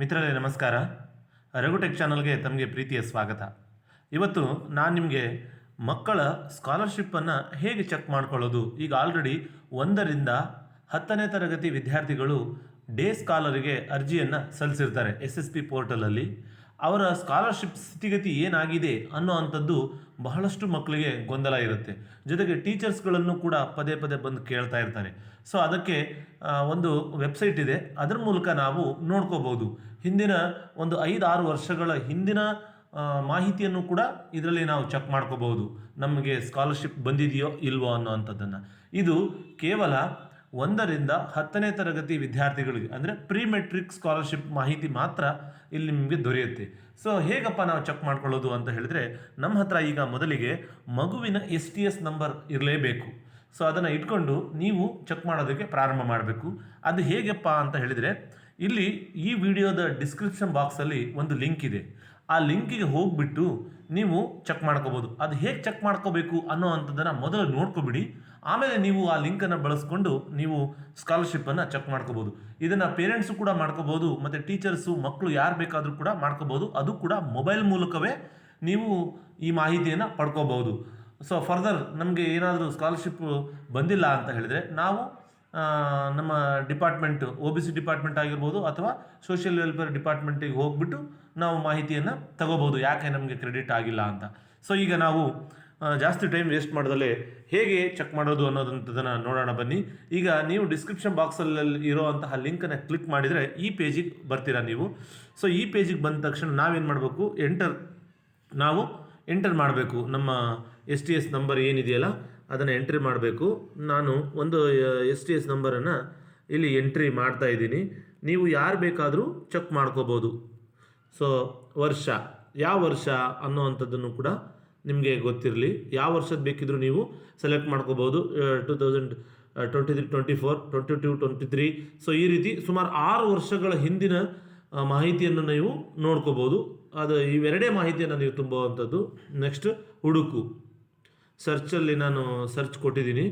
ಮಿತ್ರರೇ ನಮಸ್ಕಾರ. ರಘುಟೆಕ್ ಚಾನಲ್ಗೆ ತಮಗೆ ಪ್ರೀತಿಯ ಸ್ವಾಗತ. ಇವತ್ತು ನಾನು ನಿಮಗೆ ಮಕ್ಕಳ ಸ್ಕಾಲರ್ಶಿಪ್ಪನ್ನು ಹೇಗೆ ಚೆಕ್ ಮಾಡ್ಕೊಳ್ಳೋದು, ಈಗ ಆಲ್ರೆಡಿ 1ರಿಂದ 10ನೇ ತರಗತಿ ವಿದ್ಯಾರ್ಥಿಗಳು ಡೇ ಸ್ಕಾಲರಿಗೆ ಅರ್ಜಿಯನ್ನು ಸಲ್ಲಿಸಿರ್ತಾರೆ SSP ಪೋರ್ಟಲಲ್ಲಿ. ಅವರ ಸ್ಕಾಲರ್ಶಿಪ್ ಸ್ಥಿತಿಗತಿ ಏನಾಗಿದೆ ಅನ್ನೋ ಅಂಥದ್ದು ಬಹಳಷ್ಟು ಮಕ್ಕಳಿಗೆ ಗೊಂದಲ ಇರುತ್ತೆ. ಜೊತೆಗೆ ಟೀಚರ್ಸ್ಗಳನ್ನು ಕೂಡ ಪದೇ ಪದೇ ಬಂದು ಕೇಳ್ತಾ ಇರ್ತಾರೆ. ಸೊ ಅದಕ್ಕೆ ಒಂದು ವೆಬ್ಸೈಟ್ ಇದೆ, ಅದರ ಮೂಲಕ ನಾವು ನೋಡ್ಕೋಬೋದು. ಹಿಂದಿನ ಒಂದು 5-6 ವರ್ಷಗಳ ಹಿಂದಿನ ಮಾಹಿತಿಯನ್ನು ಕೂಡ ಇದರಲ್ಲಿ ನಾವು ಚೆಕ್ ಮಾಡ್ಕೋಬಹುದು, ನಮಗೆ ಸ್ಕಾಲರ್ಶಿಪ್ ಬಂದಿದೆಯೋ ಇಲ್ವೋ ಅನ್ನೋ ಅಂಥದ್ದನ್ನು. ಇದು ಕೇವಲ 1ರಿಂದ 10ನೇ ತರಗತಿ ವಿದ್ಯಾರ್ಥಿಗಳಿಗೆ ಅಂದರೆ ಪ್ರೀ ಮೆಟ್ರಿಕ್ ಸ್ಕಾಲರ್ಶಿಪ್ ಮಾಹಿತಿ ಮಾತ್ರ ಇಲ್ಲಿ ನಿಮಗೆ ದೊರೆಯುತ್ತೆ. ಸೊ ಹೇಗಪ್ಪ ನಾವು ಚೆಕ್ ಮಾಡ್ಕೊಳ್ಳೋದು ಅಂತ ಹೇಳಿದ್ರೆ, ನಮ್ಮ ಹತ್ರ ಈಗ ಮೊದಲಿಗೆ ಮಗುವಿನ STS ನಂಬರ್ ಇರಲೇಬೇಕು. ಸೊ ಅದನ್ನು ಇಟ್ಕೊಂಡು ನೀವು ಚೆಕ್ ಮಾಡೋದಕ್ಕೆ ಪ್ರಾರಂಭ ಮಾಡಬೇಕು. ಅದು ಹೇಗಪ್ಪ ಅಂತ ಹೇಳಿದರೆ, ಇಲ್ಲಿ ಈ ವಿಡಿಯೋದ ಡಿಸ್ಕ್ರಿಪ್ಷನ್ ಬಾಕ್ಸಲ್ಲಿ ಒಂದು ಲಿಂಕ್ ಇದೆ. ಆ ಲಿಂಕಿಗೆ ಹೋಗ್ಬಿಟ್ಟು ನೀವು ಚೆಕ್ ಮಾಡ್ಕೋಬೋದು. ಅದು ಹೇಗೆ ಚೆಕ್ ಮಾಡ್ಕೋಬೇಕು ಅನ್ನೋ ಅಂಥದ್ದನ್ನು ಮೊದಲು ನೋಡ್ಕೊಬಿಡಿ. ಆಮೇಲೆ ನೀವು ಆ ಲಿಂಕನ್ನು ಬಳಸ್ಕೊಂಡು ನೀವು ಸ್ಕಾಲರ್ಶಿಪ್ಪನ್ನು ಚೆಕ್ ಮಾಡ್ಕೋಬೋದು. ಇದನ್ನು ಪೇರೆಂಟ್ಸು ಕೂಡ ಮಾಡ್ಕೋಬೋದು, ಮತ್ತು ಟೀಚರ್ಸು, ಮಕ್ಕಳು ಯಾರು ಬೇಕಾದರೂ ಕೂಡ ಮಾಡ್ಕೋಬೋದು. ಅದು ಕೂಡ ಮೊಬೈಲ್ ಮೂಲಕವೇ ನೀವು ಈ ಮಾಹಿತಿಯನ್ನು ಪಡ್ಕೋಬೋದು. ಸೊ ಫರ್ದರ್ ನಮಗೆ ಏನಾದರೂ ಸ್ಕಾಲರ್ಶಿಪ್ ಬಂದಿಲ್ಲ ಅಂತ ಹೇಳಿದರೆ, ನಾವು ನಮ್ಮ ಡಿಪಾರ್ಟ್ಮೆಂಟ್ OBC ಡಿಪಾರ್ಟ್ಮೆಂಟ್ ಆಗಿರ್ಬೋದು ಅಥವಾ ಸೋಷಿಯಲ್ ವೆಲ್ಫೇರ್ ಡಿಪಾರ್ಟ್ಮೆಂಟಿಗೆ ಹೋಗ್ಬಿಟ್ಟು ನಾವು ಮಾಹಿತಿಯನ್ನು ತಗೋಬೋದು, ಯಾಕೆ ನಮಗೆ ಕ್ರೆಡಿಟ್ ಆಗಿಲ್ಲ ಅಂತ. ಸೊ ಈಗ ನಾವು ಜಾಸ್ತಿ ಟೈಮ್ ವೇಸ್ಟ್ ಮಾಡೋದಲ್ಲೇ ಹೇಗೆ ಚೆಕ್ ಮಾಡೋದು ಅನ್ನೋದಂಥದ್ದನ್ನು ನೋಡೋಣ ಬನ್ನಿ. ಈಗ ನೀವು ಡಿಸ್ಕ್ರಿಪ್ಷನ್ ಬಾಕ್ಸಲ್ಲಿ ಇರೋವಂತಹ ಲಿಂಕನ್ನು ಕ್ಲಿಕ್ ಮಾಡಿದರೆ ಈ ಪೇಜಿಗೆ ಬರ್ತೀರಾ ನೀವು. ಸೊ ಈ ಪೇಜಿಗೆ ಬಂದ ತಕ್ಷಣ ನಾವೇನು ಮಾಡಬೇಕು, ನಾವು ಎಂಟರ್ ಮಾಡಬೇಕು. ನಮ್ಮ STS ನಂಬರ್ ಏನಿದೆಯಲ್ಲ ಅದನ್ನು ಎಂಟ್ರಿ ಮಾಡಬೇಕು. ನಾನು ಒಂದು STS ನಂಬರನ್ನು ಇಲ್ಲಿ ಎಂಟ್ರಿ ಮಾಡ್ತಾ ಇದ್ದೀನಿ. ನೀವು ಯಾರು ಬೇಕಾದರೂ ಚೆಕ್ ಮಾಡ್ಕೋಬೋದು. ಸೊ ವರ್ಷ, ಯಾವ ವರ್ಷ ಅನ್ನೋವಂಥದ್ದನ್ನು ಕೂಡ ನಿಮಗೆ ಗೊತ್ತಿರಲಿ. ಯಾವ ವರ್ಷದ ಬೇಕಿದ್ರೂ ನೀವು ಸೆಲೆಕ್ಟ್ ಮಾಡ್ಕೋಬೋದು. 2023, 24, 22, 23. ಸೊ ಈ ರೀತಿ ಸುಮಾರು 6 ವರ್ಷಗಳ ಹಿಂದಿನ ಮಾಹಿತಿಯನ್ನು ನೀವು ನೋಡ್ಕೋಬೋದು. ಅದು ಇವೆರಡೇ ಮಾಹಿತಿಯನ್ನು ನೀವು ತುಂಬುವಂಥದ್ದು. ನೆಕ್ಸ್ಟ್ ಹುಡುಕು, ಸರ್ಚಲ್ಲಿ ನಾನು ಸರ್ಚ್ ಕೊಟ್ಟಿದ್ದೀನಿ.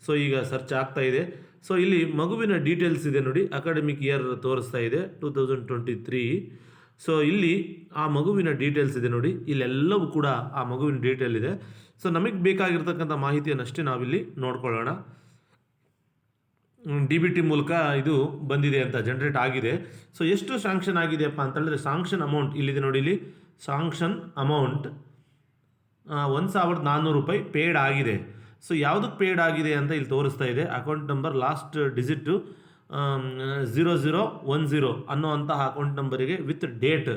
ಸೊ ಈಗ ಸರ್ಚ್ ಆಗ್ತಾ ಇದೆ. ಸೊ ಇಲ್ಲಿ ಮಗುವಿನ ಡೀಟೇಲ್ಸ್ ಇದೆ ನೋಡಿ, ಅಕಾಡೆಮಿಕ್ ಇಯರ್ ತೋರಿಸ್ತಾ ಇದೆ 2023. ಸೊ ಇಲ್ಲಿ ಆ ಮಗುವಿನ ಡೀಟೇಲ್ಸ್ ಇದೆ ನೋಡಿ, ಇಲ್ಲೆಲ್ಲವೂ ಕೂಡ ಆ ಮಗುವಿನ ಡೀಟೇಲ್ ಇದೆ. ಸೊ ನಮಗೆ ಬೇಕಾಗಿರ್ತಕ್ಕಂಥ ಮಾಹಿತಿಯನ್ನಷ್ಟೇ ನಾವಿಲ್ಲಿ ನೋಡ್ಕೊಳ್ಳೋಣ. DBT ಮೂಲಕ ಇದು ಬಂದಿದೆ ಅಂತ ಜನರೇಟ್ ಆಗಿದೆ. ಸೊ ಎಷ್ಟು ಸ್ಯಾಂಕ್ಷನ್ ಆಗಿದೆಯಪ್ಪ ಅಂತ ಹೇಳಿದ್ರೆ, ಸಾಂಕ್ಷನ್ ಅಮೌಂಟ್ ಇಲ್ಲಿದೆ ನೋಡಿ, ಇಲ್ಲಿ ಸಾಂಕ್ಷನ್ ಅಮೌಂಟ್ 1,400 ರೂಪಾಯಿ ಪೇಯ್ಡ್ ಆಗಿದೆ. ಸೊ ಯಾವುದಕ್ಕೆ ಪೇಯ್ಡ್ ಆಗಿದೆ ಅಂತ ಇಲ್ಲಿ ತೋರಿಸ್ತಾ ಇದೆ. ಅಕೌಂಟ್ ನಂಬರ್ ಲಾಸ್ಟ್ ಡಿಜಿಟ್ 0010 ಅನ್ನೋವಂತಹ ಅಕೌಂಟ್ ನಂಬರಿಗೆ ವಿತ್ ಡೇಟ್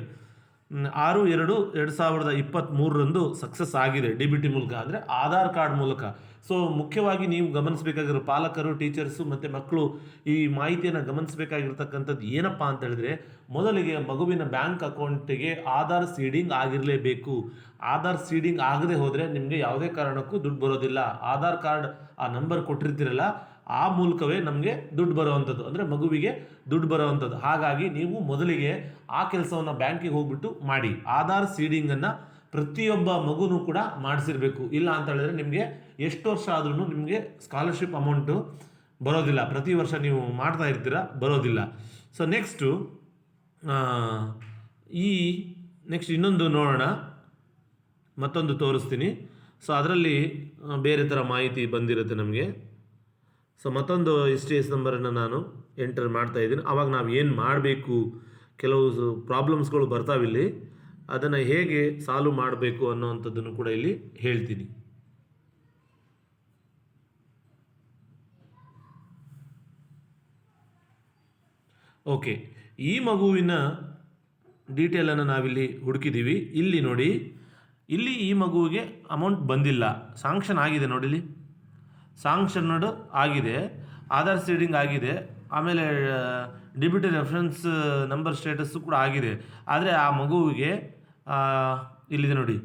6/2/2023 ಸಕ್ಸಸ್ ಆಗಿದೆ DBT ಮೂಲಕ, ಅಂದರೆ ಆಧಾರ್ ಕಾರ್ಡ್ ಮೂಲಕ. ಸೊ ಮುಖ್ಯವಾಗಿ ನೀವು ಗಮನಿಸಬೇಕಾಗಿರೋ ಪಾಲಕರು, ಟೀಚರ್ಸು ಮತ್ತು ಮಕ್ಕಳು ಈ ಮಾಹಿತಿಯನ್ನು ಗಮನಿಸಬೇಕಾಗಿರ್ತಕ್ಕಂಥದ್ದು ಏನಪ್ಪ ಅಂತ ಹೇಳಿದ್ರೆ, ಮೊದಲಿಗೆ ಮಗುವಿನ ಬ್ಯಾಂಕ್ ಅಕೌಂಟಿಗೆ ಆಧಾರ್ ಸೀಡಿಂಗ್ ಆಗಿರಲೇಬೇಕು. ಆಧಾರ್ ಸೀಡಿಂಗ್ ಆಗದೆ ಹೋದರೆ ನಿಮಗೆ ಯಾವುದೇ ಕಾರಣಕ್ಕೂ ದುಡ್ಡು ಬರೋದಿಲ್ಲ. ಆಧಾರ್ ಕಾರ್ಡ್ ಆ ನಂಬರ್ ಕೊಟ್ಟಿರ್ತೀರಲ್ಲ, ಆ ಮೂಲಕವೇ ನಮಗೆ ದುಡ್ಡು ಬರುವಂಥದ್ದು, ಅಂದರೆ ಮಗುವಿಗೆ ದುಡ್ಡು ಬರುವಂಥದ್ದು. ಹಾಗಾಗಿ ನೀವು ಮೊದಲಿಗೆ ಆ ಕೆಲಸವನ್ನು ಬ್ಯಾಂಕಿಗೆ ಹೋಗ್ಬಿಟ್ಟು ಮಾಡಿ. ಆಧಾರ್ ಸೀಡಿಂಗನ್ನು ಪ್ರತಿಯೊಬ್ಬ ಮಗುನೂ ಕೂಡ ಮಾಡಿಸಿರಬೇಕು. ಇಲ್ಲ ಅಂತ ಹೇಳಿದ್ರೆ ನಿಮಗೆ ಎಷ್ಟು ವರ್ಷ ಆದ್ರೂ ನಿಮಗೆ ಸ್ಕಾಲರ್ಶಿಪ್ ಅಮೌಂಟು ಬರೋದಿಲ್ಲ. ಪ್ರತಿ ವರ್ಷ ನೀವು ಮಾಡ್ತಾ ಇರ್ತೀರ, ಬರೋದಿಲ್ಲ. ಸೊ ನೆಕ್ಸ್ಟ್ ಇನ್ನೊಂದು ನೋಡೋಣ, ಮತ್ತೊಂದು ತೋರಿಸ್ತೀನಿ. ಸೊ ಅದರಲ್ಲಿ ಬೇರೆ ಥರ ಮಾಹಿತಿ ಬಂದಿರುತ್ತೆ ನಮಗೆ. ಸೊ ಮತ್ತೊಂದು STS ನಂಬರನ್ನು ನಾನು ಎಂಟರ್ ಮಾಡ್ತಾ ಇದ್ದೀನಿ. ಆವಾಗ ನಾವು ಏನು ಮಾಡಬೇಕು, ಕೆಲವು ಪ್ರಾಬ್ಲಮ್ಸ್ಗಳು ಬರ್ತಾವಿಲ್ಲಿ, ಅದನ್ನು ಹೇಗೆ ಸಾಲ್ವ್ ಮಾಡಬೇಕು ಅನ್ನೋವಂಥದ್ದನ್ನು ಕೂಡ ಇಲ್ಲಿ ಹೇಳ್ತೀನಿ. ಓಕೆ, ಈ ಮಗುವಿನ ಡೀಟೇಲನ್ನು ನಾವಿಲ್ಲಿ ಹುಡುಕಿದ್ದೀವಿ. ಇಲ್ಲಿ ನೋಡಿ, ಇಲ್ಲಿ ಈ ಮಗುವಿಗೆ ಅಮೌಂಟ್ ಬಂದಿಲ್ಲ, ಸಾಂಕ್ಷನ್ ಆಗಿದೆ ನೋಡಿ, ಇಲ್ಲಿ ಸಾಂಕ್ಷನ್ಡ್ ಆಗಿದೆ, ಆಧಾರ್ ಸೀಡಿಂಗ್ ಆಗಿದೆ, ಆಮೇಲೆ DBT ರೆಫರೆನ್ಸ್ ನಂಬರ್ ಸ್ಟೇಟಸ್ಸು ಕೂಡ ಆಗಿದೆ. ಆದರೆ ಆ ಮಗುವಿಗೆ ಇಲ್ಲಿದೆ ನೋಡಿ,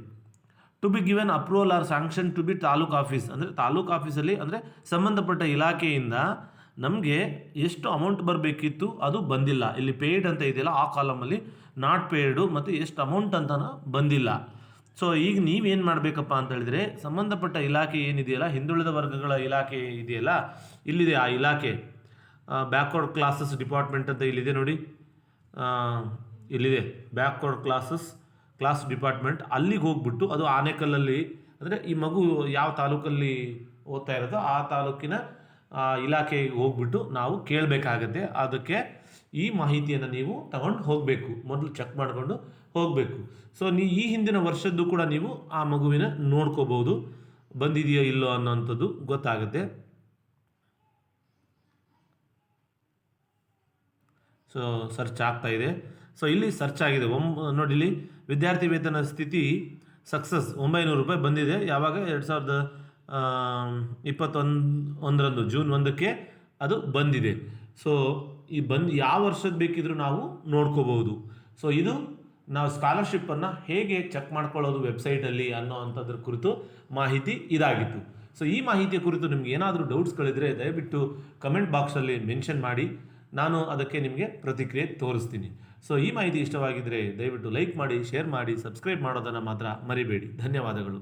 to be given approval or sanction to be taluk office, ಅಂದರೆ ತಾಲೂಕು ಆಫೀಸಲ್ಲಿ, ಅಂದರೆ ಸಂಬಂಧಪಟ್ಟ ಇಲಾಖೆಯಿಂದ ನಮಗೆ ಎಷ್ಟು ಅಮೌಂಟ್ ಬರಬೇಕಿತ್ತು ಅದು ಬಂದಿಲ್ಲ. ಇಲ್ಲಿ ಪೇಯ್ಡ್ ಅಂತ ಇದೆಯಲ್ಲ, ಆ ಕಾಲಮಲ್ಲಿ ನಾಟ್ ಪೇಯ್ಡು ಮತ್ತು ಎಷ್ಟು ಅಮೌಂಟ್ ಅಂತ ಬಂದಿಲ್ಲ. ಸೊ ಈಗ ನೀವೇನು ಮಾಡಬೇಕಪ್ಪ ಅಂತ ಹೇಳಿದರೆ, ಸಂಬಂಧಪಟ್ಟ ಇಲಾಖೆ ಏನಿದೆಯಲ್ಲ, ಹಿಂದುಳಿದ ವರ್ಗಗಳ ಇಲಾಖೆ ಇದೆಯಲ್ಲ, ಇಲ್ಲಿದೆ ಆ ಇಲಾಖೆ, ಬ್ಯಾಕ್ವರ್ಡ್ ಕ್ಲಾಸಸ್ ಡಿಪಾರ್ಟ್ಮೆಂಟ್ ಅಂತ ಇಲ್ಲಿದೆ ನೋಡಿ. ಇಲ್ಲಿದೆ ಬ್ಯಾಕ್ವರ್ಡ್ ಕ್ಲಾಸ್ ಡಿಪಾರ್ಟ್ಮೆಂಟ್, ಅಲ್ಲಿಗೆ ಹೋಗ್ಬಿಟ್ಟು ಅದು ಆನೇಕಲ್ಲಲ್ಲಿ, ಅಂದರೆ ಈ ಮಗು ಯಾವ ತಾಲೂಕಲ್ಲಿ ಓದ್ತಾ ಇರೋದೋ ಆ ತಾಲೂಕಿನ ಇಲಾಖೆಗೆ ಹೋಗ್ಬಿಟ್ಟು ನಾವು ಕೇಳಬೇಕಾಗತ್ತೆ. ಅದಕ್ಕೆ ಈ ಮಾಹಿತಿಯನ್ನು ನೀವು ತಗೊಂಡು ಹೋಗಬೇಕು, ಮೊದಲು ಚೆಕ್ ಮಾಡಿಕೊಂಡು ಹೋಗಬೇಕು. ಸೊ ಈ ಹಿಂದಿನ ವರ್ಷದ್ದು ಕೂಡ ನೀವು ಆ ಮಗುವಿನ ನೋಡ್ಕೋಬೋದು, ಬಂದಿದೆಯೋ ಇಲ್ಲೋ ಅನ್ನೋಂಥದ್ದು ಗೊತ್ತಾಗುತ್ತೆ. ಸೊ ಸರ್ಚ್ ಆಗ್ತಾ ಇದೆ. ಸೊ ಇಲ್ಲಿ ಸರ್ಚ್ ಆಗಿದೆ. ನೋಡಿ ಇಲ್ಲಿ ವಿದ್ಯಾರ್ಥಿ ವೇತನ ಸ್ಥಿತಿ ಸಕ್ಸಸ್ 900 ರೂಪಾಯಿ ಬಂದಿದೆ. ಯಾವಾಗ 2021 ಜೂನ್ 1ಕ್ಕೆ ಅದು ಬಂದಿದೆ. ಸೊ ಈ ಯಾವ ವರ್ಷದ ಬೇಕಿದ್ರೂ ನಾವು ನೋಡ್ಕೋಬಹುದು. ಸೊ ಇದು ನಾವು ಸ್ಕಾಲರ್ಶಿಪ್ಪನ್ನು ಹೇಗೆ ಚೆಕ್ ಮಾಡ್ಕೊಳ್ಳೋದು ವೆಬ್ಸೈಟಲ್ಲಿ ಅನ್ನೋ ಅಂಥದ್ರ ಕುರಿತು ಮಾಹಿತಿ ಇದಾಗಿತ್ತು. ಸೊ ಈ ಮಾಹಿತಿಯ ಕುರಿತು ನಿಮ್ಗೆ ಏನಾದರೂ ಡೌಟ್ಸ್ಗಳಿದ್ರೆ ದಯವಿಟ್ಟು ಕಮೆಂಟ್ ಬಾಕ್ಸಲ್ಲಿ ಮೆನ್ಷನ್ ಮಾಡಿ, ನಾನು ಅದಕ್ಕೆ ನಿಮಗೆ ಪ್ರತಿಕ್ರಿಯೆ ತೋರಿಸ್ತೀನಿ. ಸೊ ಈ ಮಾಹಿತಿ ಇಷ್ಟವಾಗಿದ್ದರೆ ದಯವಿಟ್ಟು ಲೈಕ್ ಮಾಡಿ, ಶೇರ್ ಮಾಡಿ, ಸಬ್ಸ್ಕ್ರೈಬ್ ಮಾಡೋದನ್ನು ಮಾತ್ರ ಮರಿಬೇಡಿ. ಧನ್ಯವಾದಗಳು.